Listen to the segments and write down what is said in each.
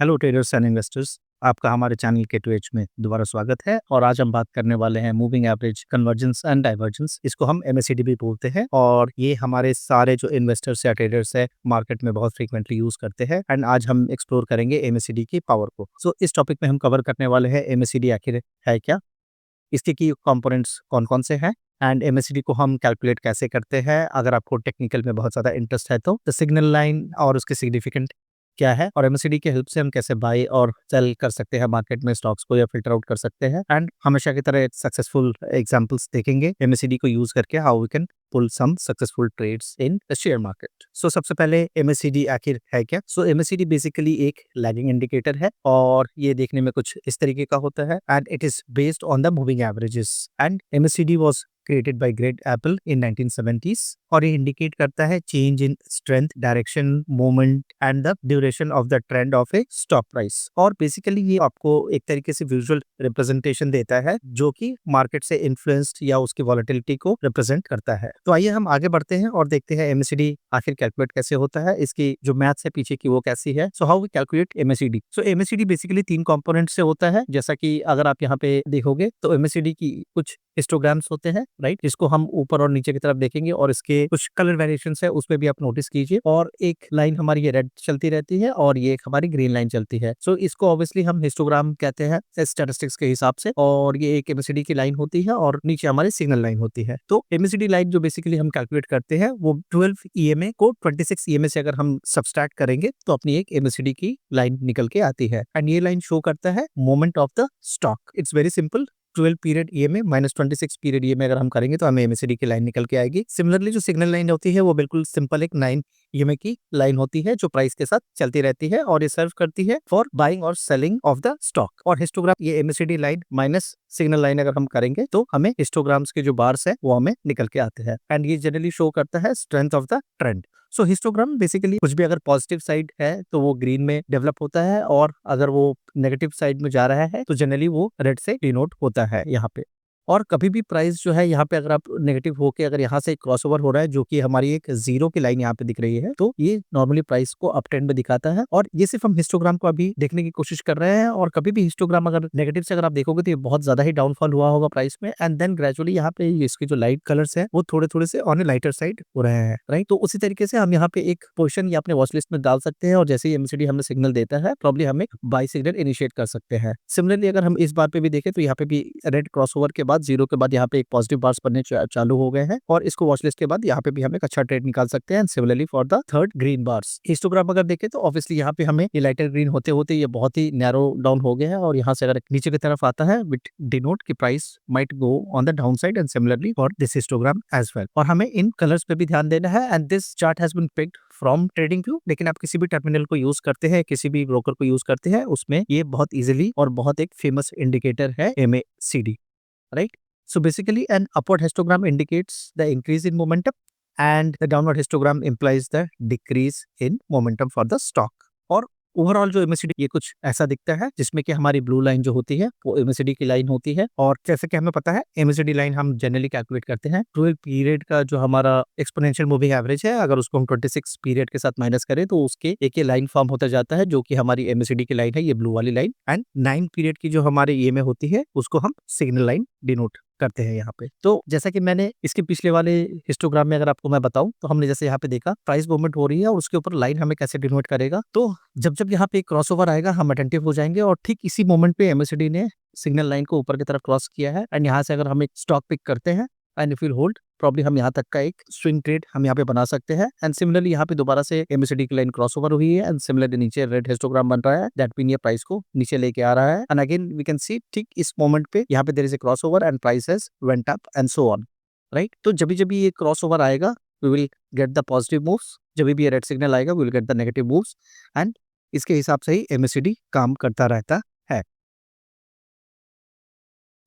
Hello traders and investors. आपका हमारे channel के ट्वेच में दोबारा स्वागत है। और आज हम बात करने वाले हैं moving average convergence and divergence. इसको हम एमएसीडी भी बोलते हैं और ये हमारे सारे जो इन्वेस्टर्स या ट्रेडर्स है मार्केट में बहुत फ्रीक्वेंटली यूज करते हैं। एंड आज हम एक्सप्लोर करेंगे एमएसीडी की पावर को। सो इस टॉपिक में हम कवर करने वाले हैं एमएसीडी आखिर है क्या, इसके की कंपोनेंट्स कौन कौन से हैं, एंड एमएसीडी को हम कैलकुलेट कैसे करते हैं। अगर आपको टेक्निकल में बहुत ज़्यादा इंटरेस्ट है तो द सिग्नल लाइन और उसके सिग्निफिकेंट क्या है, और एमएसीडी की हेल्प से हम कैसे बाय और सेल कर सकते हैं मार्केट में स्टॉक्स को या फिल्टर आउट कर सकते हैं। एंड हमेशा की तरह सक्सेसफुल एग्जांपल्स देखेंगे एमएसीडी को यूज करके, how we can pull some successful trades in the share market. So सबसे पहले एमएसीडी आखिर है क्या। सो एमएसीडी बेसिकली एक लैगिंग इंडिकेटर है और ये देखने में कुछ इस तरीके का होता है। And it is based on the moving averages. And MACD was created by great apple in 1970s और ये इंडिकेट करता है change in strength, direction, moment and the duration of the trend of A stock price. और basically ये आपको एक तरीके से विजुअल रिप्रेजेंटेशन देता है जो कि मार्केट से इन्फ्लुएंस्ड या उसकी वॉलेटिलिटी को रिप्रेजेंट करता है। तो आइए हम आगे बढ़ते हैं और देखते हैं एमएसीडी आखिर कैलकुलेट कैसे होता है, इसकी जो मैथ्स है पीछे की वो कैसी है। So how we calculate MACD. So MACD basically 3 component से होता है। जैसा कि अगर आप यहाँ पे देखोगे तो एमएसीडी की कुछ हिस्टोग्राम्स होते हैं, राइट, जिसको हम ऊपर और नीचे की तरफ देखेंगे और इसके कुछ कलर वेरिएशंस है उसमें भी आप नोटिस कीजिए। और एक लाइन हमारी ये रेड चलती रहती है और ये एक हमारी ग्रीन लाइन चलती है। सो इसको ऑब्वियसली हम हिस्टोग्राम कहते हैं स्टैटिस्टिक्स के हिसाब से। और ये एक एमएसीडी की लाइन होती है और नीचे हमारी सिग्नल लाइन होती है। तो एमएसीडी लाइन जो बेसिकली हम कैलकुलेट करते हैं वो 12 ईएमए को 26 ईएमए से अगर हम सबट्रैक्ट करेंगे तो अपनी एक एमएसीडी की लाइन निकल के आती है। एंड ये लाइन शो करता है moment of the stock. It's very simple. 12 period EMA minus 26 period EMA अगर हम करेंगे तो हमें एमएसीडी की लाइन निकल के आएगी। सिमिलरली जो सिग्नल लाइन होती है वो बिल्कुल सिंपल एक 9 ईएमए की लाइन होती है जो प्राइस के साथ चलती रहती है और ये सर्व करती है फॉर बाइंग और सेलिंग ऑफ द स्टॉक। और हिस्टोग्राम ये MACD line minus signal line अगर हम करेंगे तो हमें हिस्टोग्राम्स के जो बार्स है वो हमें निकल के आते हैं। एंड ये जनरली शो करता है strength of the trend. So histogram basically कुछ भी अगर पॉजिटिव साइड है तो वो ग्रीन में डेवलप होता है और अगर वो नेगेटिव साइड में जा रहा है तो जनरली वो रेड से डिनोट होता है यहाँ पे। और कभी भी प्राइस जो है यहाँ पे अगर आप नेगेटिव होके अगर यहाँ से क्रॉसओवर हो रहा है जो कि हमारी एक जीरो की लाइन यहाँ पे दिख रही है तो ये नॉर्मली प्राइस को अप ट्रेंड में दिखाता है। और ये सिर्फ हम हिस्टोग्राम को अभी देखने की कोशिश कर रहे हैं। और कभी भी हिस्टोग्राम अगर नेगेटिव से अगर आप देखोगे तो ये बहुत ज्यादा ही डाउनफॉल हुआ होगा प्राइस में। एंड देन ग्रेजुअली यहाँ पे इसके जो लाइट कलर्स है वो थोड़े थोड़े से ऑन लाइटर साइड हो रहे हैं, राइट। तो उसी तरीके से हम यहाँ पे एक पोजिशन या अपने वॉच लिस्ट में डाल सकते हैं और जैसे ही एमएसीडी हमें सिग्नल देता है प्रॉब्ली हम एक बाय सिग्नल इनिशिएट कर सकते हैं। सिमिलरली अगर हम इस बार पे भी देखें तो यहाँ पे भी रेड क्रॉसओवर के बाद जीरो के बाद यहाँ पे एक पॉजिटिव बार्स बनने चालू हो गए हैं और इसको वॉच लिस्ट के बाद यहाँ पे भी हम एक अच्छा ट्रेड निकाल सकते हैं। Similarly for the third green bars. Histogram अगर देखें तो ऑब्वियसली यहाँ पे हमें ये लाइटर ग्रीन होते होते ये बहुत ही नैरो डाउन हो गया है और यहाँ से अगर नीचे की तरफ आता है विच डिनोट की price might go on the down side. And similarly for this histogram as well. और हमें इन कलर्स पे भी ध्यान देना है। And this chart has been picked from TradingView. लेकिन आप किसी भी टर्मिनल को यूज करते हैं, किसी भी ब्रोकर को यूज करते हैं, उसमें ये बहुत इजीली और बहुत एक फेमस इंडिकेटर है MACD, right. So basically an upward histogram indicates the increase in momentum and the downward histogram implies the decrease in momentum for the stock. और ओवरऑल जो एमएसीडी ये कुछ ऐसा दिखता है जिसमें कि हमारी ब्लू लाइन जो होती है वो एमएसीडी की लाइन होती है। और जैसे कि हमें पता है एमएसीडी लाइन हम जनरली कैलकुलेट करते हैं 12 पीरियड का जो हमारा एक्सपोनेंशियल मूविंग एवरेज है अगर उसको हम 26 पीरियड के साथ माइनस करें तो उसके एक ये लाइन फॉर्म होता जाता है जो कि हमारी एमएसीडी की लाइन है, ये ब्लू वाली लाइन। एंड 9 पीरियड की जो हमारे ईएमए होती है उसको हम सिग्नल लाइन डिनोट करते हैं यहाँ पे। तो जैसा कि मैंने इसके पिछले वाले हिस्टोग्राम में अगर आपको मैं बताऊं तो हमने जैसे यहाँ पे देखा प्राइस मूवमेंट हो रही है और उसके ऊपर लाइन हमें कैसे डिनोट करेगा। तो जब जब यहाँ पे क्रॉसओवर आएगा हम अटेंटिव हो जाएंगे और ठीक इसी मोमेंट पे एमएसीडी ने सिग्नल लाइन को ऊपर की तरफ क्रॉस किया है। एंड यहाँ से अगर हम एक स्टॉक पिक करते हैं and if you hold probably हम यहाँ तक का एक स्विंग ट्रेड हम यहाँ पे बना सकते हैं। एंड सिमिलरली यहाँ पे दोबारा से एमएसीडी की लाइन क्रॉसओवर हुई है एंड सिमिलरली नीचे रेड हिस्टोग्राम बन रहा है दैट मीन ये प्राइस को नीचे लेके आ रहा है। And again we can see ठीक इस मोमेंट पे यहाँ पे there is a crossover and price has went up and so on, right. तो जब भी ये क्रॉसओवर आएगा we will get the positive moves, जब भी ये रेड सिग्नल आएगा we will get the negative moves. And इसके हिसाब से ही एमएसीडी काम करता रहता है।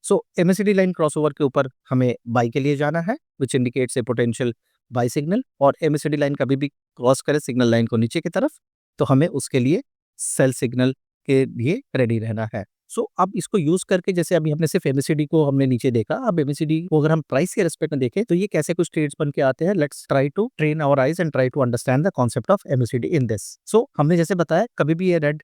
सो एमएसीडी लाइन क्रॉसओवर के ऊपर हमें बाई के लिए जाना है which indicates a potential by signal. और एमएसीडी लाइन कभी भी क्रॉस करे सिग्नल लाइन को नीचे की तरफ तो हमें उसके लिए सेल सिग्नल के लिए रेडी रहना है। सो अब इसको यूज करके जैसे अभी हमने सिर्फ एमएसीडी को हमने नीचे देखा, अब एमएसीडी को अगर हम प्राइस के रेस्पेक्ट में देखें तो ये कैसे कुछ ट्रेड्स बन के आते हैं। Let's try to train our eyes and try to understand the concept of MACD in this. So हमने जैसे बताया कभी भी ये रेड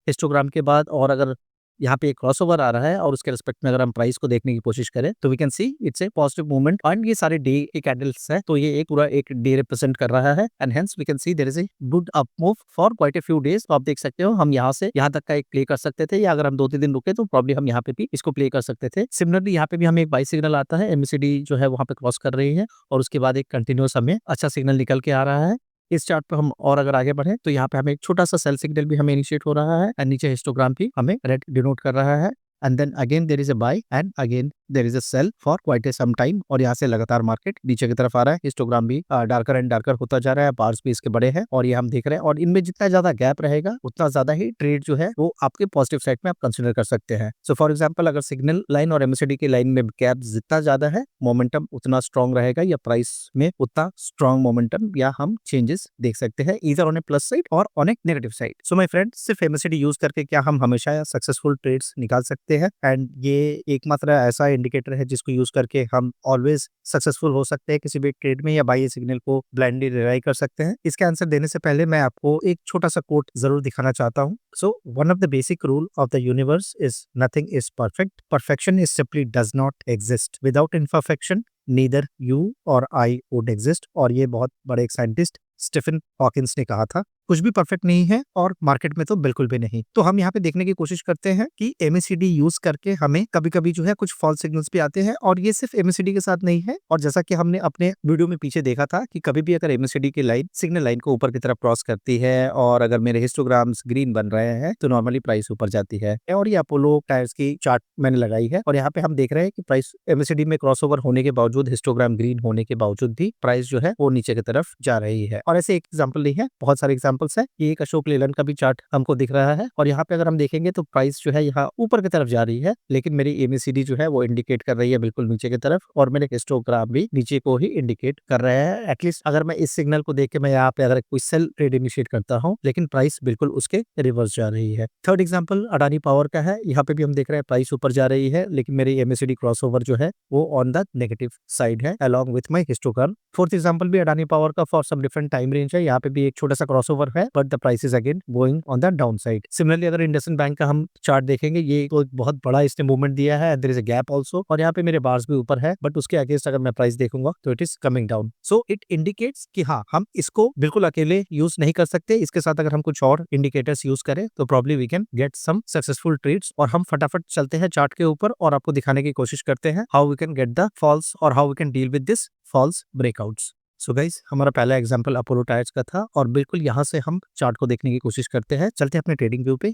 हिस्टोग्राम के बाद और अगर यहाँ पे एक क्रॉसओवर आ रहा है और उसके रिस्पेक्ट में अगर हम प्राइस को देखने की कोशिश करें तो we can see it's a positive movement and ये सारे डे के कैंडल्स है, तो ये एक पूरा एक डे रिप्रेजेंट कर रहा है and hence we can see there is a good up move for quite a few days. तो आप देख सकते हो हम यहाँ से यहाँ तक का एक प्ले कर सकते थे, या अगर हम 2-3 दिन रुके तो प्रॉब्ली हम यहाँ पे भी इसको प्ले कर सकते थे। सिमिलरली यहाँ पे भी हमें एक बाई सिग्नल आता है, एमएसीडी जो है वहाँ पे क्रॉस कर रही है और उसके बाद एक कंटिन्यूअस हमें अच्छा सिग्नल निकल के आ रहा है। इस चार्ट पे हम और अगर आगे बढ़े तो यहाँ पे हमें एक छोटा सा सेल सिग्नल भी हमें इनिशिएट हो रहा है एंड नीचे हिस्टोग्राम भी हमें रेड डिनोट कर रहा है and then again there is a buy and again there is a sell for quite a some time, और यहाँ से लगातार मार्केट नीचे की तरफ आ रहा है। हिस्टोग्राम भी डार्कर एंड डार्कर होता जा रहा है, बार्स भी इसके बड़े हैं और ये हम देख रहे हैं, और इनमें जितना ज्यादा गैप रहेगा उतना ज्यादा ही ट्रेड जो है वो आपके पॉजिटिव साइड में आप कंसिडर कर सकते हैं। सो फॉर एग्जांपल अगर सिग्नल लाइन और एमएसडी की लाइन में गैप जितना ज्यादा है मोमेंटम उतना स्ट्रॉन्ग रहेगा, या प्राइस में उतना स्ट्रॉन्ग मोमेंटम या हम चेंजेस देख सकते हैं इधर ऑन ए प्लस साइड और on A negative side. So my friend, सिर्फ एमएसडी यूज करके क्या हम हमेशा सक्सेसफुल ट्रेड्स निकाल सकते हैं? एंड ये एकमात्र ऐसा इंडिकेटर है जिसको यूज करके हम ऑलवेज सक्सेसफुल हो सकते हैं किसी भी ट्रेड में, या बाई सिग्नल को ब्लाइंडली रिलाई कर सकते हैं? इसके आंसर देने से पहले मैं आपको एक छोटा सा कोट जरूर दिखाना चाहता हूँ। So one of the basic rule of the universe is nothing is perfect, perfection is simply does not exist, without imperfection neither you और आई वुड एग्जिस्ट। और ये बहुत बड़े एक साइंटिस्ट स्टीफन हॉकिंस ने कहा था, कुछ भी परफेक्ट नहीं है और मार्केट में तो बिल्कुल भी नहीं। तो हम यहाँ पे देखने की कोशिश करते हैं कि एमएसीडी यूज करके हमें कभी कभी जो है कुछ फॉल्स सिग्नल्स भी आते हैं, और ये सिर्फ एमएसीडी के साथ नहीं है। और जैसा कि हमने अपने वीडियो में पीछे देखा था कि कभी भी अगर एमएसीडी की लाइन सिग्नल लाइन को ऊपर की तरफ क्रॉस करती है और अगर मेरे हिस्टोग्राम्स ग्रीन बन रहे हैं तो नॉर्मली प्राइस ऊपर जाती है। और ये अपोलो टायर्स की चार्ट मैंने लगाई है और यहाँ पे हम देख रहे हैं कि प्राइस एमएसीडी में क्रॉसओवर होने के बावजूद, हिस्टोग्राम ग्रीन होने के बावजूद भी प्राइस जो है वो नीचे की तरफ जा रही है। और ऐसे एक एग्जाम्पल नहीं है, बहुत सारे एग्जाम्पल्स है। ये एक अशोक लेलैंड का भी चार्ट हमको दिख रहा है और यहाँ पे अगर हम देखेंगे तो प्राइस जो है यहाँ ऊपर की तरफ जा रही है, लेकिन मेरी एमएसीडी जो है वो इंडिकेट कर रही है बिल्कुल नीचे की तरफ, और मेरे हिस्टोग्राम भी नीचे को ही इंडिकेट कर रहे हैं। एटलीस्ट अगर मैं इस सिग्नल को देख के मैं यहाँ पे अगर कोई सेल ट्रेड इनिशिएट करता हूँ, लेकिन प्राइस बिल्कुल उसके रिवर्स जा रही है। थर्ड एग्जाम्पल अडानी पावर का है, यहाँ पे भी हम देख रहे हैं प्राइस ऊपर जा रही है, लेकिन मेरी एमएसीडी क्रॉसओवर जो है वो ऑन द नेगेटिव साइड है along with my histogram. Fourth example भी अडानी पावर का for some different time range है, यहाँ पे भी एक छोटा सा क्रॉसओवर है but the price is again going on the down side. Similarly अगर इंडसइंड बैंक का हम चार्ट देखेंगे, ये तो बहुत बड़ा इसने मूवमेंट दिया है, there is a gap also, और यहाँ पे मेरे बार्स भी ऊपर है बट उसके अगेंस्ट अगर मैं प्राइस देखूंगा तो it is coming down. So it indicates कि हाँ, हम इसको बिल्कुल अकेले यूज नहीं कर सकते, इसके साथ अगर हम कुछ और इंडिकेटर्स यूज करें तो probably we can get some successful trades. और हम फटाफट चलते हैं चार्ट के ऊपर और आपको दिखाने की कोशिश करते हैं how we can get the false और how we can deal with this false breakouts. So guys, हमारा पहला एग्जांपल अपोलो टायर्स का था और बिल्कुल यहाँ से हम चार्ट को देखने की कोशिश करते हैं। चलते हैं अपने ट्रेडिंग व्यू पे,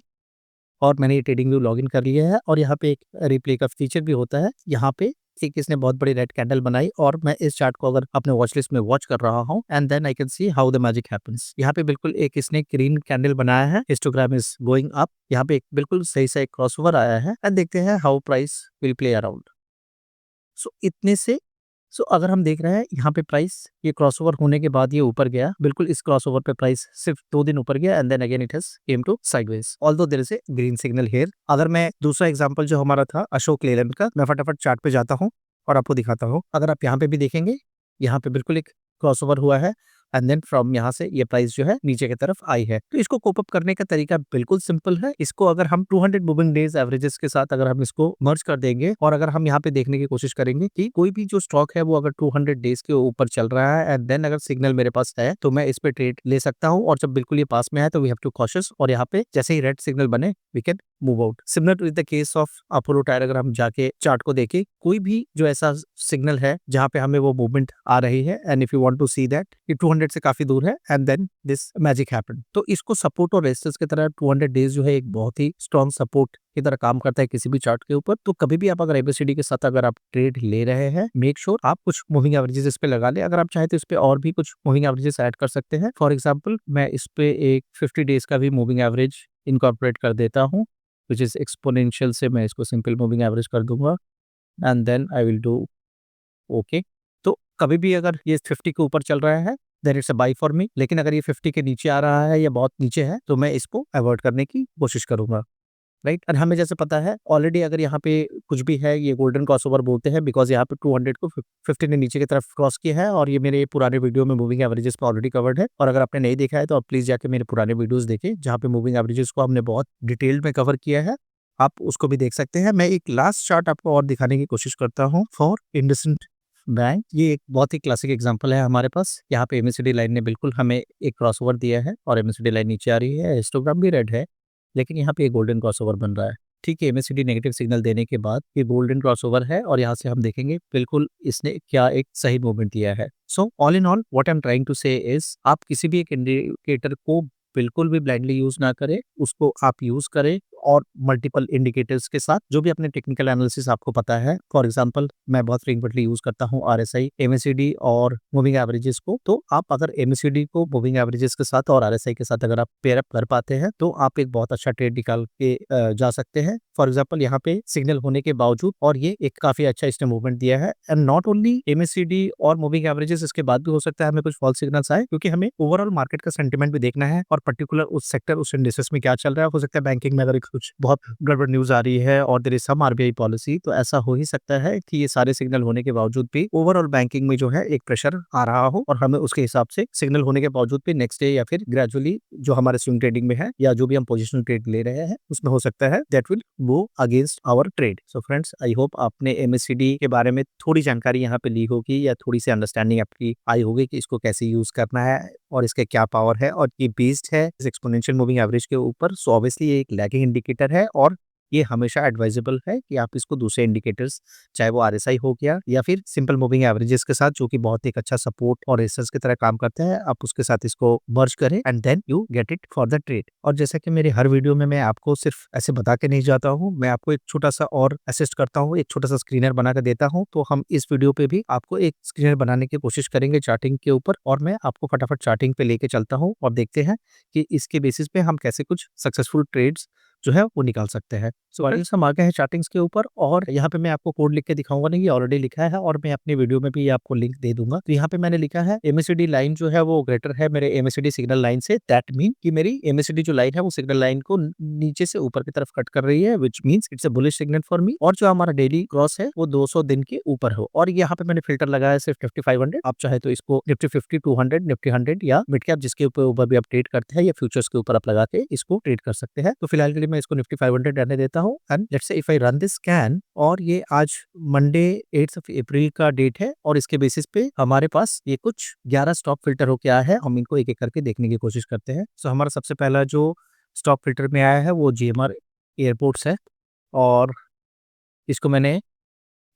और मैंने ये ट्रेडिंग व्यू लॉगिन कर लिया है और यहाँ पे एक रिप्ले का फीचर भी होता है। यहाँ पे एक इसने बहुत बड़ी रेड कैंडल बनाई और मैं इस चार्ट को अगर अपने वॉच लिस्ट में वॉच कर रहा हूँ and then I can see how the magic happens. यहाँ पे बिल्कुल एक इसने ग्रीन कैंडल बनाया है, हिस्टोग्राम इज गोइंग अप, यहाँ पे एक बिल्कुल सही सा एक क्रॉसओवर आया है एंड देखते हैं how price will play around. So इतने से अगर हम देख रहे हैं यहाँ पे प्राइस ये क्रॉसओवर होने के बाद ये ऊपर गया, बिल्कुल इस क्रॉसओवर पे प्राइस सिर्फ 2 दिन ऊपर गया and then again it has came to sideways, although there is a green signal here. अगर मैं दूसरा एग्जांपल जो हमारा था अशोक लेलैंड का, मैं फटाफट चार्ट पे जाता हूँ और आपको दिखाता हूँ। अगर आप यहाँ पे भी देखेंगे, यहाँ पे बिल्कुल एक क्रॉसओवर हुआ है एंड देन फ्रॉम यहाँ से ये प्राइस जो है नीचे की तरफ आई है। तो इसको कोप अप करने का तरीका बिल्कुल सिंपल है। इसको अगर हम 200 मूविंग डेज एवरेजेस के साथ अगर हम इसको मर्ज कर देंगे और अगर हम यहाँ पे देखने की कोशिश करेंगे कि कोई भी जो स्टॉक है वो अगर 200 डेज के ऊपर चल रहा है एंड देन अगर सिग्नल मेरे पास है तो मैं इस पे ट्रेड ले सकता हूँ, और जब बिल्कुल ये पास में है तो वी हैव टू कॉशियस, और यहाँ पे जैसे ही रेड सिग्नल बने we can move out. Similar to the case of Apollo tyre, अगर हम जाके चार्ट को देखें, कोई भी जो ऐसा सिग्नल है जहाँ पे हमें वो मूवमेंट आ रही है and if you want to see that ये 200 से काफी दूर है and then this magic happened, तो इसको सपोर्ट और रेजिस्टेंस की तरह 200 डेज जो है एक बहुत ही स्ट्रॉन्ग सपोर्ट की तरह काम करता है किसी भी चार्ट के ऊपर। तो कभी भी आप अगर एबीसीडी के साथ अगर आप ट्रेड ले रहे हैं, मेक श्योर आप कुछ मूविंग एवरेजेस इस पे लगा ले। अगर आप चाहे तो इस पे और भी कुछ मूविंग एवरेजेस ऐड कर सकते हैं। फॉर एग्जांपल मैं इस पे एक 50 डेज का भी मूविंग एवरेज इनकॉर्पोरेट कर देता हूँ, विच इज एक्सपोनेंशियल से मैं इसको सिंपल मूविंग एवरेज कर दूंगा and then I will do okay. तो कभी भी अगर ये 50 के ऊपर चल रहा है then it's a buy for me, लेकिन अगर ये 50 के नीचे आ रहा है या बहुत नीचे है तो मैं इसको अवॉइड करने की कोशिश करूंगा। राइट। और हमें जैसे पता है ऑलरेडी अगर यहाँ पे कुछ भी है ये गोल्डन क्रॉसओवर बोलते हैं, बिकॉज यहाँ पे 200 को 50 ने नीचे की तरफ क्रॉस किया है, और ये मेरे पुराने वीडियो में मूविंग एवरेजेस पे ऑलरेडी कवर्ड है। और अगर आपने नहीं देखा है तो आप प्लीज जाके मेरे पुराने वीडियोस देखें जहाँ पे मूविंग एवरेजेस को हमने बहुत डिटेल में कवर किया है, आप उसको भी देख सकते हैं। मैं एक लास्ट चार्ट आपको और दिखाने की कोशिश करता हूँ फॉर इंडसइंड बैंक। ये एक बहुत ही क्लासिक एग्जांपल है हमारे पास। यहाँ पे एमएससीडी लाइन ने बिल्कुल हमें एक क्रॉसओवर दिया है और एमएससीडी लाइन नीचे आ रही है, हिस्टोग्राम भी रेड है, लेकिन यहाँ पे एक गोल्डन क्रॉसओवर बन रहा है। ठीक है, एमएससीडी नेगेटिव सिग्नल देने के बाद ये गोल्डन क्रॉसओवर है और यहाँ से हम देखेंगे बिल्कुल इसने क्या एक सही मूवमेंट दिया है। So all in all what I am trying to say is, आप किसी भी एक इंडिकेटर को बिल्कुल भी ब्लाइंडली यूज ना करें, उसको आप यूज करें और मल्टीपल इंडिकेटर्स के साथ जो भी अपने टेक्निकल एनालिसिस आपको पता है। फॉर एग्जांपल मैं बहुत फ्रीक्वेंटली यूज करता हूँ आरएसआई, एमएससीडी और मूविंग एवरेजेस को। तो आप अगर एमएससीडी को मूविंग एवरेजेस के साथ और आरएसआई के साथ अगर आप पेयर अप कर पाते हैं तो आप एक बहुत अच्छा ट्रेड निकाल के जा सकते हैं। फॉर एग्जाम्पल यहाँ पे सिग्नल होने के बावजूद और ये एक काफी अच्छा इसने मूवमेंट दिया है। एंड नॉट ओनली एमएससीडी और मूविंग एवरेजेस, इसके बाद भी हो सकता है हमें कुछ फॉल्स सिग्नल्स आए, क्योंकि हमें ओवरऑल मार्केट का सेंटिमेंट भी देखना है और पर्टिकुलर उस सेक्टर उस इंडिसेस में क्या चल रहा है। हो सकता है बैंकिंग में अगर कुछ बहुत गड़बड़ न्यूज आ रही है और there is some RBI policy, तो ऐसा हो ही सकता है कि ये सारे सिग्नल होने के बावजूद भी ओवरऑल बैंकिंग में जो है एक प्रेशर आ रहा हो और हमें उसके हिसाब से सिग्नल होने के बावजूद भी नेक्स्ट डे या फिर ग्रेजुअली जो हमारे स्विंग ट्रेडिंग में है या जो भी हम पोजिशनल ट्रेड ले रहे हैं उसमें हो सकता है that will go against our trade. So friends, I hope आपने एमएससीडी के बारे में थोड़ी जानकारी यहाँ पे ली होगी या थोड़ी सी अंडरस्टैंडिंग आपकी आई होगी कि इसको कैसे यूज करना है और इसके क्या पावर है, और ये बेस्ड है इस एक्सपोनेंशियल मूविंग एवरेज के ऊपर। सो ऑब्वियसली ये एक लैगिंग इंडिकेटर है और ये हमेशा एडवाइजेबल है कि आप इसको दूसरे इंडिकेटर्स, चाहे वो आरएसआई हो गया या फिर सिंपल मूविंग एवरेजेस के साथ, जो कि बहुत एक अच्छा सपोर्ट और रेजिस्टेंस की तरह काम करते हैं, आप उसके साथ इसको मर्ज करें and then you get it for the trade. और जैसा कि मेरे हर वीडियो में मैं आपको सिर्फ ऐसे बता के नहीं जाता हूँ, मैं आपको एक छोटा सा और असिस्ट करता हूँ, एक छोटा सा स्क्रीनर बना कर देता हूँ। तो हम इस वीडियो पे भी आपको एक स्क्रीनर बनाने की कोशिश करेंगे चार्टिंग के ऊपर, और मैं आपको फटाफट चार्टिंग पे लेके चलता हूँ और देखते हैं कि इसके बेसिस पे हम कैसे कुछ सक्सेसफुल ट्रेड्स जो है वो निकाल सकते हैं। सो हम आ गए हैं चार्टिंग्स के ऊपर, और यहाँ पे मैं आपको कोड लिख के दिखाऊंगा नहीं, ये ऑलरेडी लिखा है और मैं अपनी वीडियो में भी आपको लिंक दे दूंगा। तो यहाँ पे मैंने लिखा है एमएससीडी लाइन जो है वो ग्रेटर है मेरे एमएससीडी सिग्नल लाइन से, दैट मीन कि मेरी एमएससीडी जो लाइन है वो सिग्नल लाइन को नीचे से ऊपर की तरफ कट कर रही है, which means it's a bullish signal for me. और जो हमारा डेली क्रॉस है वो 200 दिन के ऊपर हो, और यहाँ पे मैंने फिल्टर लगाया है सिर्फ 5500। आप चाहे तो इसको निफ्टी 50, 200, निफ्टी 100 या मिड कैप जिसके ऊपर भी आप ट्रेड करते हैं या फ्यूचर्स के ऊपर आप लगा के इसको ट्रेड कर सकते हैं। तो फिलहाल के लिए मैं इसको निफ्टी 500 रहने देता हूँ। And let's say if I run this scan, और ये आज मंडे 8 अप्रैल का डेट है, और इसके बेसिस पे हमारे पास ये कुछ 11 स्टॉक फिल्टर हो क्या है, हम इनको एक एक करके देखने की कोशिश करते हैं। सो हमारा सबसे पहला जो स्टॉक फिल्टर में आया है वो जीएमआर एयरपोर्ट्स है, और इसको मैंने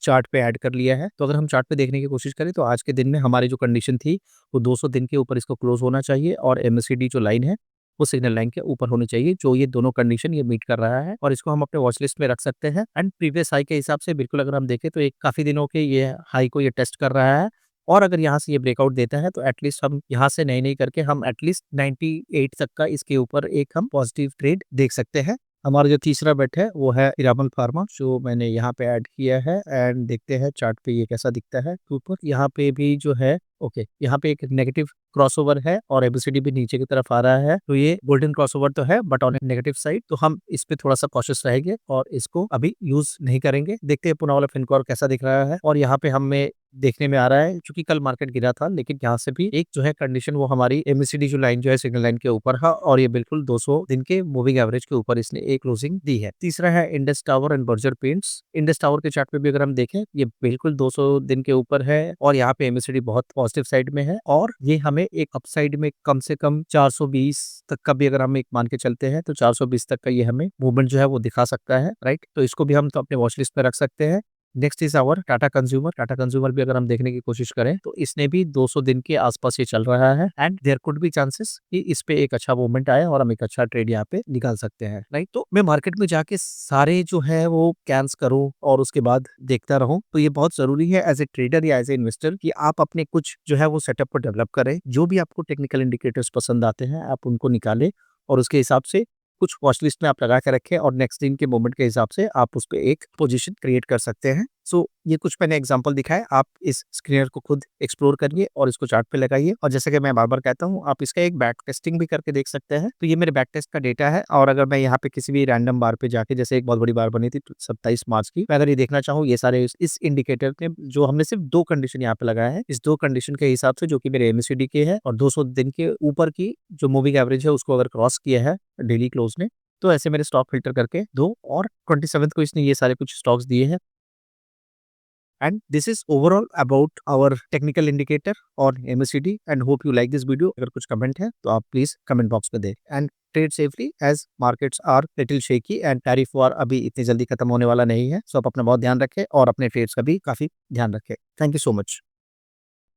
चार्ट पे ऐड कर लिया है। तो अगर हम चार्ट पे देखने की कोशिश करें तो आज के दिन में हमारी जो कंडीशन थी वो 200 दिन के ऊपर इसको क्लोज होना चाहिए, और एमएससीडी जो लाइन है वो सिग्नल लाइन के ऊपर होनी चाहिए, जो ये दोनों कंडीशन ये मीट कर रहा है, और इसको हम अपने वॉच लिस्ट में रख सकते हैं। एंड प्रीवियस हाई के हिसाब से बिल्कुल अगर हम देखें तो एक काफी दिनों के ये हाई को ये टेस्ट कर रहा है, और अगर यहाँ से ये ब्रेकआउट देता है तो एटलीस्ट हम यहाँ से नहीं करके हम एटलीस्ट 98 तक का इसके ऊपर एक हम पॉजिटिव ट्रेड देख सकते हैं। हमारा जो तीसरा बेट है वो है पिरामल फार्मा, जो मैंने यहाँ पे ऐड किया है, एंड देखते हैं चार्ट पे ये कैसा दिखता है ऊपर। यहाँ पे भी जो है ओके, यहाँ पे एक नेगेटिव क्रॉसओवर है और एबीसीडी भी नीचे की तरफ आ रहा है, तो ये गोल्डन क्रॉसओवर तो है बट ऑन नेगेटिव साइड, तो हम इस पे थोड़ा सा कॉशियस रहेंगे और इसको अभी यूज नहीं करेंगे। देखते हैं पुणे वाला फिनकॉर कैसा दिख रहा है। और यहाँ पे हमें देखने में आ रहा है क्योंकि कल मार्केट गिरा था, लेकिन यहाँ से भी एक जो है कंडीशन वो हमारी एमएससीडी जो लाइन जो है सिग्नल लाइन के ऊपर है, और ये बिल्कुल 200 दिन के मूविंग एवरेज के ऊपर इसने एक क्लोजिंग दी है। तीसरा है Indus tower and Berger paints. Indus tower के चार्ट पे भी अगर हम देखें ये बिल्कुल 200 दिन के ऊपर है, और यहाँ पे एमएससीडी बहुत पॉजिटिव साइड में है, और ये हमें एक अपसाइड में कम से कम 420 तक का भी अगर हम एक मान के चलते हैं तो 420 तक का ये हमें मूवमेंट जो है वो दिखा सकता है, राइट। तो इसको भी हम तो अपने वॉच लिस्ट पे रख सकते हैं। Next is our Tata consumer. Tata consumer भी अगर हम देखने की कोशिश करें तो इसने भी 200 दिन के आसपास ये चल रहा है, and there could be chances कि इस पे एक अच्छा मूवमेंट आए और हम एक अच्छा ट्रेड यहाँ पे निकाल सकते हैं, राइट। तो मैं मार्केट में जाके सारे जो है वो कैंस करूं और उसके बाद देखता रहूं, तो ये बहुत जरूरी है एज ए ट्रेडर या एज ए इन्वेस्टर कि आप अपने कुछ जो है वो सेटअप को डेवलप करें। जो भी आपको टेक्निकल इंडिकेटर्स पसंद आते हैं आप उनको निकालें और उसके हिसाब से कुछ वॉच लिस्ट में आप लगा के रखें, और नेक्स्ट दिन के मोमेंट के हिसाब से आप उस पर एक पोजीशन क्रिएट कर सकते हैं। सो ये कुछ मैंने एग्जांपल दिखाए, आप इस स्क्रीनर को खुद एक्सप्लोर करिए और इसको चार्ट पे लगाइए और जैसे कि मैं बार-बार कहता हूँ, आप इसका एक बैक टेस्टिंग भी करके देख सकते हैं। तो ये मेरे बैक टेस्ट का डेटा है और अगर मैं यहाँ पे किसी भी रैंडम बार पे जाके जैसे एक बहुत बड़ी बार बनी थी 27 मार्च की, मैं अगर ये देखना चाहूँ ये सारे इस इंडिकेटर में जो हमने सिर्फ 2 कंडीशन यहाँ पे लगाया है, इस 2 कंडीशन के हिसाब से जो कि मेरे एमएसीडी के है और 200 दिन के ऊपर की जो मूविंग एवरेज है उसको अगर क्रॉस किया है डेली क्लोज ने, तो ऐसे मेरे स्टॉक फ़िल्टर करके 2 और 27th को इसने ये सारे कुछ स्टॉक्स दिए हैं। And this is overall about our technical indicator और MACD and hope you like this video. अगर कुछ कमेंट है तो आप प्लीज कमेंट बॉक्स में दें and trade safely as markets are little shaky and tariff war अभी इतनी जल्दी खत्म होने वाला नहीं है। सो आप अपना बहुत ध्यान रखें और अपने ट्रेड्स का भी काफी ध्यान रखें। Thank you so much.